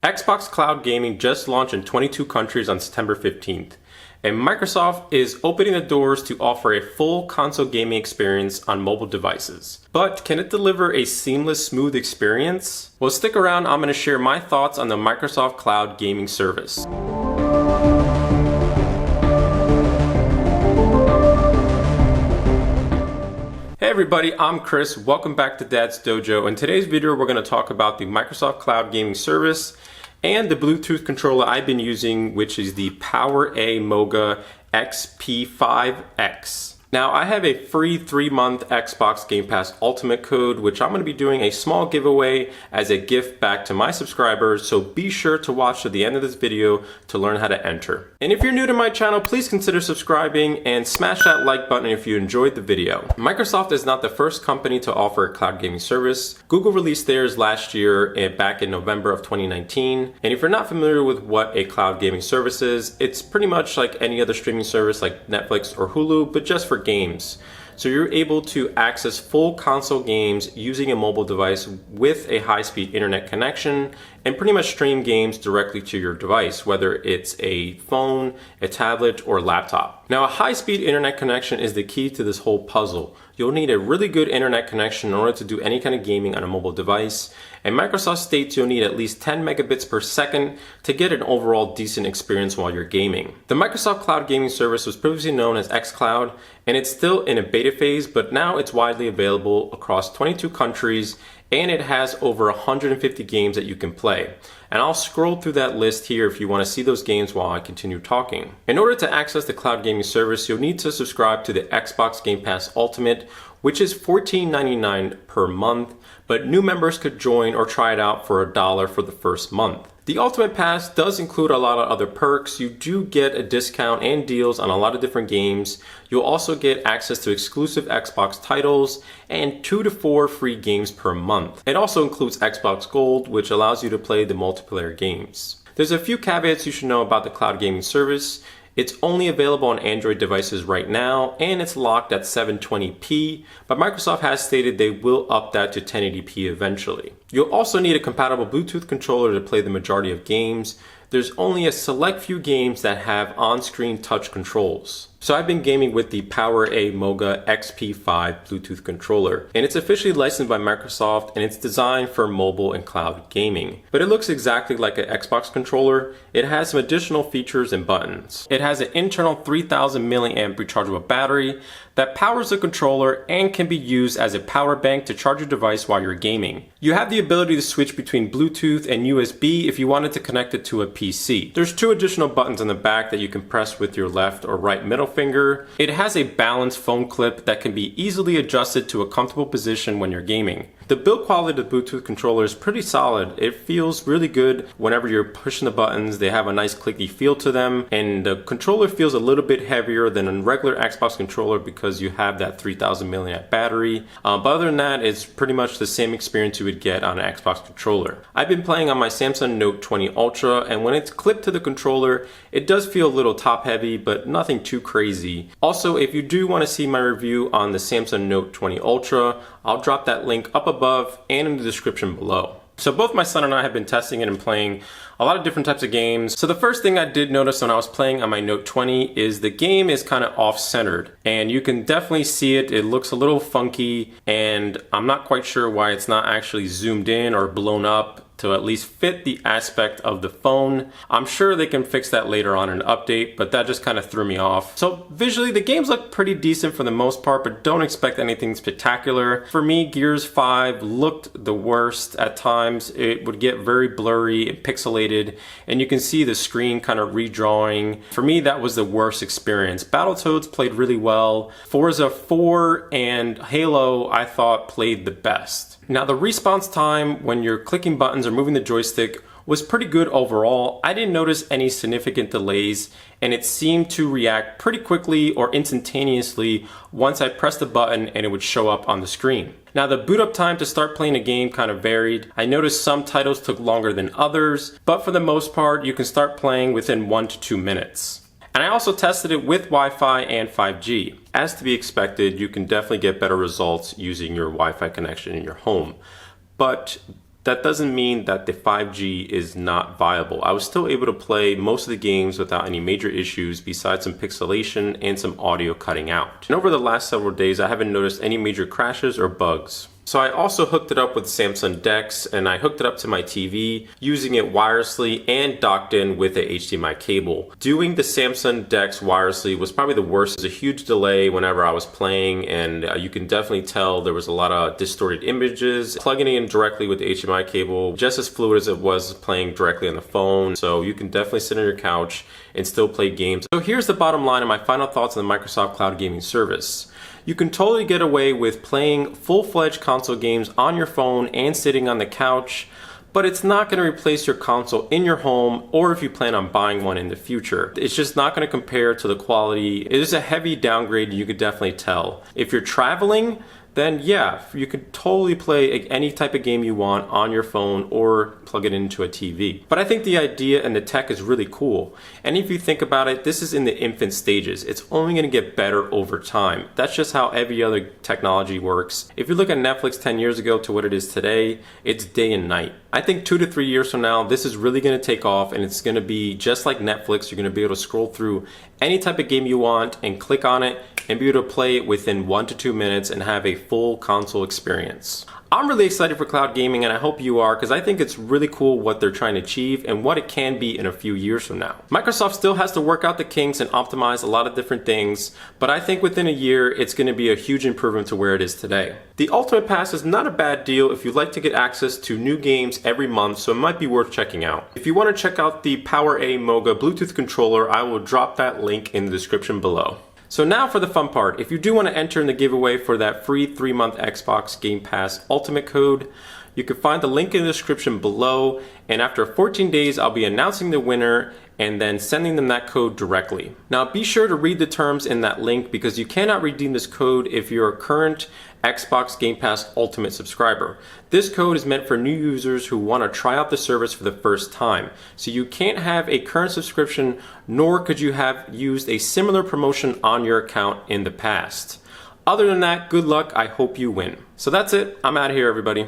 Xbox Cloud Gaming just launched in 22 countries on September 15th, and Microsoft is opening the doors to offer a full console gaming experience on mobile devices. But can it deliver a seamless, smooth experience? Well, stick around, I'm going to share my thoughts on the Microsoft Cloud Gaming service. Hey everybody, I'm Chris. Welcome back to Dad's Dojo. In today's video, we're going to talk about the Microsoft Cloud Gaming service and the Bluetooth controller I've been using, which is the PowerA MOGA XP5-X. Now, I have a free 3-month Xbox Game Pass Ultimate code, which I'm going to be doing a small giveaway as a gift back to my subscribers, so be sure to watch to the end of this video to learn how to enter. And if you're new to my channel, please consider subscribing and smash that like button if you enjoyed the video. Microsoft is not the first company to offer a cloud gaming service. Google released theirs last year, back in November of 2019. And if you're not familiar with what a cloud gaming service is, it's pretty much like any other streaming service like Netflix or Hulu, but just for games. So you're able to access full console games using a mobile device with a high-speed internet connection and pretty much stream games directly to your device, whether it's a phone, a tablet, or laptop. Now, a high-speed internet connection is the key to this whole puzzle. You'll need a really good internet connection in order to do any kind of gaming on a mobile device. And Microsoft states you'll need at least 10 megabits per second to get an overall decent experience while you're gaming. The Microsoft Cloud Gaming service was previously known as xCloud, and it's still in a beta phase, but now it's widely available across 22 countries, and it has over 150 games that you can play. And I'll scroll through that list here if you want to see those games while I continue talking. In order to access the cloud gaming service, you'll need to subscribe to the Xbox Game Pass Ultimate, which is $14.99 per month, but new members could join or try it out for $1 for the first month. The Ultimate Pass does include a lot of other perks. You do get a discount and deals on a lot of different games. You'll also get access to exclusive Xbox titles and 2 to 4 free games per month. It also includes Xbox Gold, which allows you to play the multiplayer games. There's a few caveats you should know about the cloud gaming service. It's only available on Android devices right now, and it's locked at 720p, but Microsoft has stated they will up that to 1080p eventually. You'll also need a compatible Bluetooth controller to play the majority of games. There's only a select few games that have on-screen touch controls. So I've been gaming with the PowerA MOGA XP5 Bluetooth controller, and it's officially licensed by Microsoft, and it's designed for mobile and cloud gaming. But it looks exactly like an Xbox controller. It has some additional features and buttons. It has an internal 3000 milliamp rechargeable battery that powers the controller and can be used as a power bank to charge your device while you're gaming. You have the ability to switch between Bluetooth and USB if you wanted to connect it to a PC. There's 2 additional buttons on the back that you can press with your left or right middle finger. It has a balanced phone clip that can be easily adjusted to a comfortable position when you're gaming. The build quality of the Bluetooth controller is pretty solid. It feels really good whenever you're pushing the buttons. They have a nice clicky feel to them, and the controller feels a little bit heavier than a regular Xbox controller because you have that 3000 milliamp battery. But other than that, it's pretty much the same experience you would get on an Xbox controller. I've been playing on my Samsung Note 20 Ultra, and when it's clipped to the controller, it does feel a little top heavy, but nothing too crazy. Also, if you do want to see my review on the Samsung Note 20 Ultra, I'll drop that link up above and in the description below. So both my son and I have been testing it and playing a lot of different types of games. So the first thing I did notice when I was playing on my Note 20 is the game is kind of off-centered, and you can definitely see it. It looks a little funky, and I'm not quite sure why it's not actually zoomed in or blown up to at least fit the aspect of the phone. I'm sure they can fix that later on in an update, but that just kind of threw me off. So visually, the games look pretty decent for the most part, but don't expect anything spectacular. For me, Gears 5 looked the worst at times. It would get very blurry and pixelated, and you can see the screen kind of redrawing. For me, that was the worst experience. Battletoads played really well. Forza 4 and Halo, I thought, played the best. Now, the response time when you're clicking buttons or moving the joystick was pretty good overall. I didn't notice any significant delays, and it seemed to react pretty quickly or instantaneously once I pressed the button and it would show up on the screen. Now, the boot up time to start playing a game kind of varied. I noticed some titles took longer than others, but for the most part, you can start playing within 1 to 2 minutes. And I also tested it with Wi-Fi and 5G. As to be expected, you can definitely get better results using your Wi-Fi connection in your home. But that doesn't mean that the 5G is not viable. I was still able to play most of the games without any major issues besides some pixelation and some audio cutting out. And over the last several days, I haven't noticed any major crashes or bugs. So I also hooked it up with Samsung DeX, and I hooked it up to my TV using it wirelessly and docked in with a HDMI cable. Doing the Samsung DeX wirelessly was probably the worst. There's a huge delay whenever I was playing, and you can definitely tell there was a lot of distorted images. Plugging it in directly with the HDMI cable, just as fluid as it was playing directly on the phone. So you can definitely sit on your couch and still play games. So here's the bottom line of my final thoughts on the Microsoft Cloud Gaming Service. You can totally get away with playing full-fledged console games on your phone and sitting on the couch, but it's not going to replace your console in your home or if you plan on buying one in the future. It's just not going to compare to the quality. It is a heavy downgrade, you could definitely tell. If you're traveling, then yeah, you could totally play any type of game you want on your phone or plug it into a TV. But I think the idea and the tech is really cool. And if you think about it, this is in the infant stages. It's only going to get better over time. That's just how every other technology works. If you look at Netflix 10 years ago to what it is today, it's day and night. I think 2 to 3 years from now, this is really going to take off, and it's going to be just like Netflix. You're going to be able to scroll through any type of game you want and click on it and be able to play it within 1 to 2 minutes and have a full console experience. I'm really excited for cloud gaming, and I hope you are, because I think it's really cool what they're trying to achieve and what it can be in a few years from now. Microsoft still has to work out the kinks and optimize a lot of different things, but I think within a year it's going to be a huge improvement to where it is today. The Ultimate Pass is not a bad deal if you'd like to get access to new games every month, so it might be worth checking out. If you want to check out the PowerA MOGA Bluetooth controller, I will drop that link in the description below. So now for the fun part. If you do want to enter in the giveaway for that free 3-month Xbox Game Pass Ultimate code, you can find the link in the description below, and after 14 days I'll be announcing the winner and then sending them that code directly. Now be sure to read the terms in that link, because you cannot redeem this code if you're a current Xbox Game Pass Ultimate subscriber. This code is meant for new users who want to try out the service for the first time. So you can't have a current subscription, nor could you have used a similar promotion on your account in the past. Other than that, good luck. I hope you win. So that's it. I'm out of here, everybody.